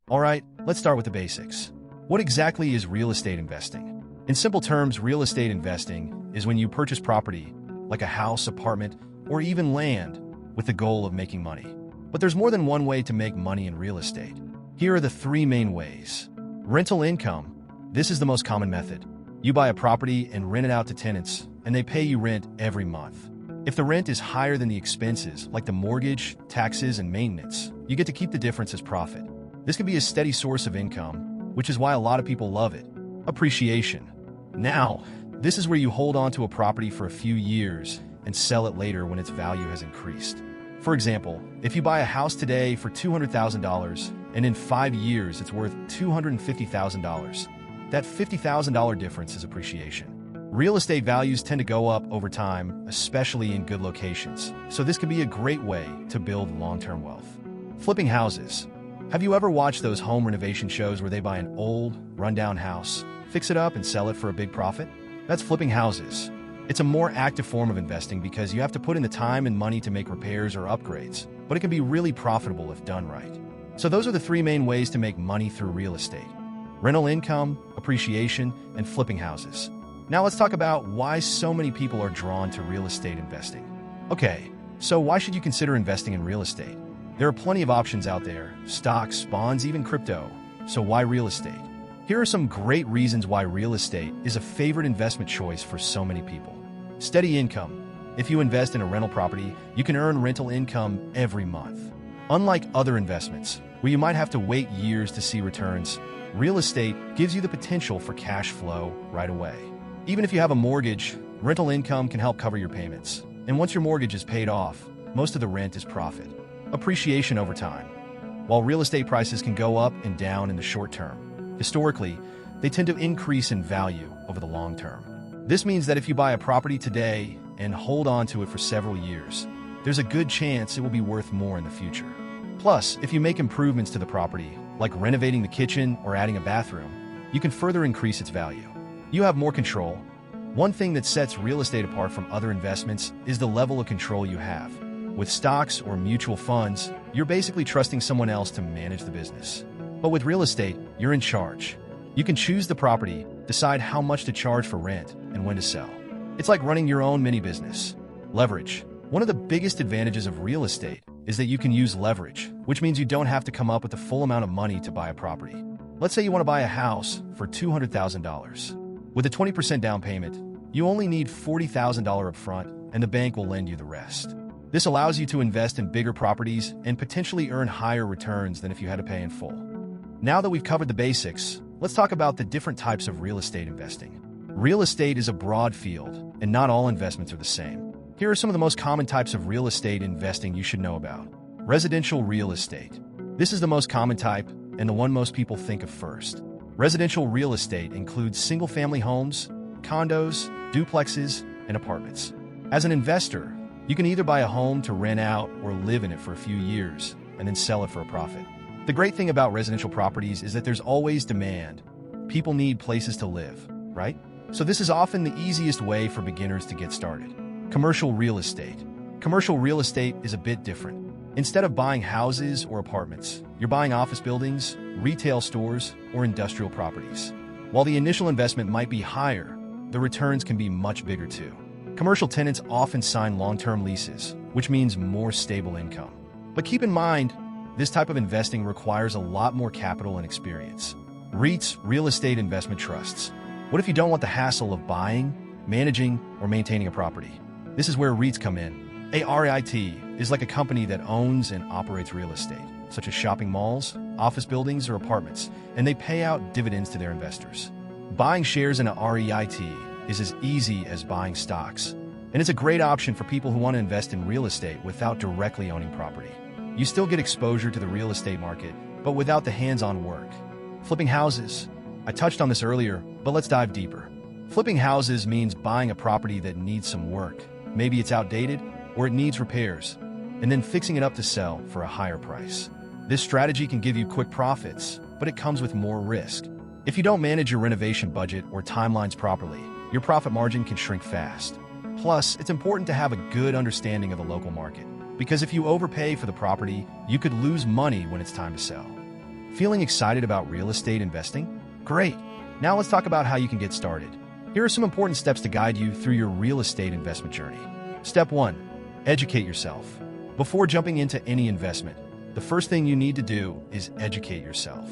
All right, let's start with the basics. What exactly is real estate investing? In simple terms, real estate investing is when you purchase property, like a house, apartment, or even land, with the goal of making money. But there's more than one way to make money in real estate. Here are the three main ways. Rental income. This is the most common method. You buy a property and rent it out to tenants, and they pay you rent every month. If the rent is higher than the expenses, like the mortgage, taxes, and maintenance, you get to keep the difference as profit. This can be a steady source of income, which is why a lot of people love it. Appreciation. Now, this is where you hold on to a property for a few years and sell it later when its value has increased. For example, if you buy a house today for $200,000 and in 5 years it's worth $250,000, that $50,000 difference is appreciation. Real estate values tend to go up over time, especially in good locations, so this can be a great way to build long-term wealth. Flipping houses. Have you ever watched those home renovation shows where they buy an old, rundown house, fix it up, and sell it for a big profit? That's flipping houses. It's a more active form of investing because you have to put in the time and money to make repairs or upgrades, but it can be really profitable if done right. So those are the three main ways to make money through real estate: rental income, appreciation, and flipping houses. Now let's talk about why so many people are drawn to real estate investing. Okay, so why should you consider investing in real estate? There are plenty of options out there: stocks, bonds, even crypto. So why real estate? Here are some great reasons why real estate is a favorite investment choice for so many people. Steady income. If you invest in a rental property, you can earn rental income every month. Unlike other investments, where you might have to wait years to see returns, real estate gives you the potential for cash flow right away. Even if you have a mortgage, rental income can help cover your payments. And once your mortgage is paid off, most of the rent is profit. Appreciation over time. While real estate prices can go up and down in the short term, historically, they tend to increase in value over the long term. This means that if you buy a property today and hold on to it for several years, there's a good chance it will be worth more in the future. Plus, if you make improvements to the property, like renovating the kitchen or adding a bathroom, you can further increase its value. You have more control. One thing that sets real estate apart from other investments is the level of control you have. With stocks or mutual funds, you're basically trusting someone else to manage the business. But with real estate, you're in charge. You can choose the property, decide how much to charge for rent, and when to sell. It's like running your own mini business. Leverage. One of the biggest advantages of real estate is that you can use leverage, which means you don't have to come up with the full amount of money to buy a property. Let's say you want to buy a house for $200,000. With a 20% down payment, you only need $40,000 up front, and the bank will lend you the rest. This allows you to invest in bigger properties and potentially earn higher returns than if you had to pay in full. Now that we've covered the basics, let's talk about the different types of real estate investing. Real estate is a broad field, and not all investments are the same. Here are some of the most common types of real estate investing you should know about. Residential real estate. This is the most common type and the one most people think of first. Residential real estate includes single-family homes, condos, duplexes, and apartments. As an investor, you can either buy a home to rent out or live in it for a few years and then sell it for a profit. The great thing about residential properties is that there's always demand. People need places to live, right? So this is often the easiest way for beginners to get started. Commercial real estate. Commercial real estate is a bit different. Instead of buying houses or apartments, you're buying office buildings, retail stores, or industrial properties. While the initial investment might be higher, the returns can be much bigger too. Commercial tenants often sign long-term leases, which means more stable income. But keep in mind, this type of investing requires a lot more capital and experience. REITs, real estate investment trusts. What if you don't want the hassle of buying, managing, or maintaining a property? This is where REITs come in. A REIT is like a company that owns and operates real estate, such as shopping malls, office buildings, or apartments, and they pay out dividends to their investors. Buying shares in a REIT is as easy as buying stocks, and it's a great option for people who want to invest in real estate without directly owning property. You still get exposure to the real estate market, but without the hands-on work. Flipping houses. I touched on this earlier, but let's dive deeper. Flipping houses means buying a property that needs some work. Maybe it's outdated, or it needs repairs, and then fixing it up to sell for a higher price. This strategy can give you quick profits, but it comes with more risk. If you don't manage your renovation budget or timelines properly, your profit margin can shrink fast. Plus, it's important to have a good understanding of the local market, because if you overpay for the property, you could lose money when it's time to sell. Feeling excited about real estate investing? Great! Now let's talk about how you can get started. Here are some important steps to guide you through your real estate investment journey. Step 1. Educate yourself. Before jumping into any investment, the first thing you need to do is educate yourself.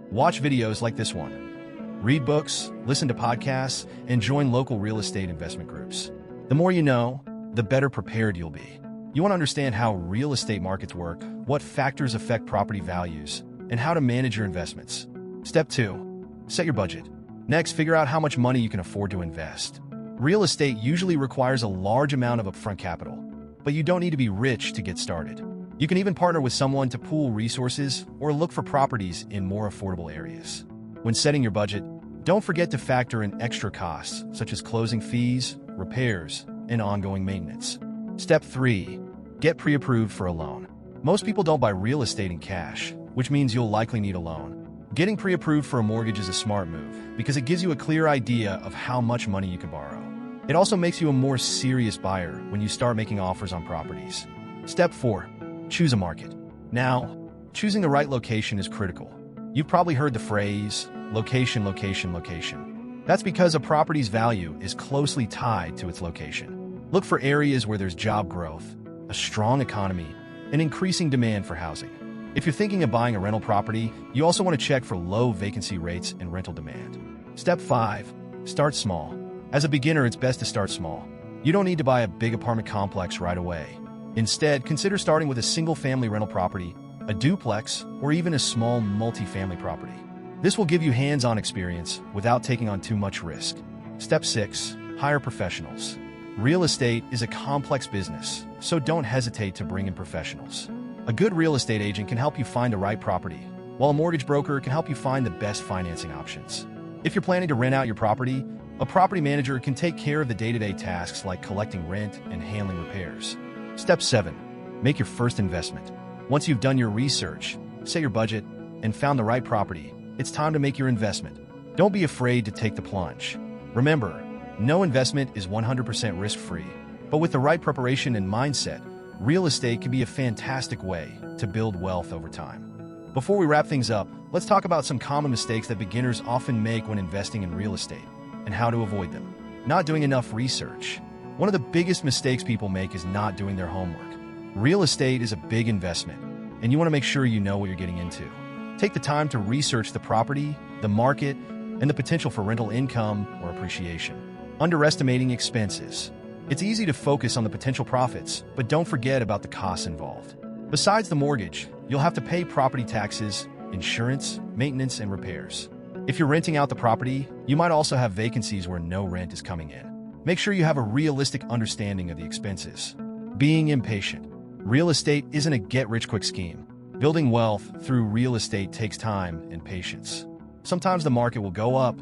Watch videos like this one. Read books, listen to podcasts, and join local real estate investment groups. The more you know, the better prepared you'll be. You want to understand how real estate markets work, what factors affect property values, and how to manage your investments. Step 2. Set your budget. Next, figure out how much money you can afford to invest. Real estate usually requires a large amount of upfront capital, but you don't need to be rich to get started. You can even partner with someone to pool resources or look for properties in more affordable areas. When setting your budget, don't forget to factor in extra costs such as closing fees, repairs, and ongoing maintenance. Step 3. Get pre-approved for a loan. Most people don't buy real estate in cash, which means you'll likely need a loan. Getting pre-approved for a mortgage is a smart move because it gives you a clear idea of how much money you can borrow. It also makes you a more serious buyer when you start making offers on properties. Step 4. Choose a market. Now, choosing the right location is critical. You've probably heard the phrase, location, location, location. That's because a property's value is closely tied to its location. Look for areas where there's job growth, a strong economy, and increasing demand for housing. If you're thinking of buying a rental property, you also want to check for low vacancy rates and rental demand. Step 5. Start small. As a beginner, it's best to start small. You don't need to buy a big apartment complex right away. Instead, consider starting with a single-family rental property, a duplex, or even a small multi-family property. This will give you hands-on experience without taking on too much risk. Step 6. Hire professionals. Real estate is a complex business, so don't hesitate to bring in professionals. A good real estate agent can help you find the right property, while a mortgage broker can help you find the best financing options. If you're planning to rent out your property, a property manager can take care of the day-to-day tasks like collecting rent and handling repairs. Step 7. Make your first investment. Once you've done your research, set your budget, and found the right property, it's time to make your investment. Don't be afraid to take the plunge. Remember, no investment is 100% risk-free, but with the right preparation and mindset, real estate can be a fantastic way to build wealth over time. Before we wrap things up, let's talk about some common mistakes that beginners often make when investing in real estate and how to avoid them. Not doing enough research. One of the biggest mistakes people make is not doing their homework. Real estate is a big investment, and you want to make sure you know what you're getting into. Take the time to research the property, the market, and the potential for rental income or appreciation. Underestimating expenses. It's easy to focus on the potential profits, but don't forget about the costs involved. Besides the mortgage, you'll have to pay property taxes, insurance, maintenance, and repairs. If you're renting out the property, you might also have vacancies where no rent is coming in. Make sure you have a realistic understanding of the expenses. Being impatient. Real estate isn't a get-rich-quick scheme. Building wealth through real estate takes time and patience. Sometimes the market will go up,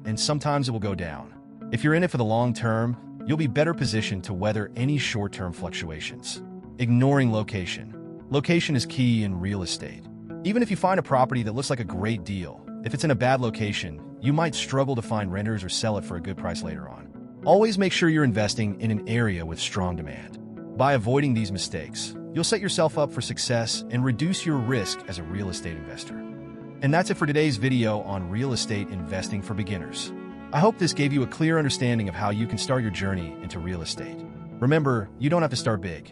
and sometimes it will go down. If you're in it for the long term, you'll be better positioned to weather any short-term fluctuations. Ignoring location. Location is key in real estate. Even if you find a property that looks like a great deal, if it's in a bad location, you might struggle to find renters or sell it for a good price later on. Always make sure you're investing in an area with strong demand. By avoiding these mistakes, you'll set yourself up for success and reduce your risk as a real estate investor. And that's it for today's video on real estate investing for beginners. I hope this gave you a clear understanding of how you can start your journey into real estate. Remember, you don't have to start big.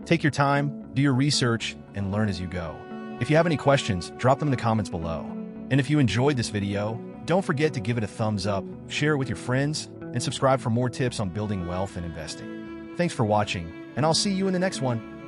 Take your time, do your research, and learn as you go. If you have any questions, drop them in the comments below. And if you enjoyed this video, don't forget to give it a thumbs up, share it with your friends, and subscribe for more tips on building wealth and investing. Thanks for watching, and I'll see you in the next one.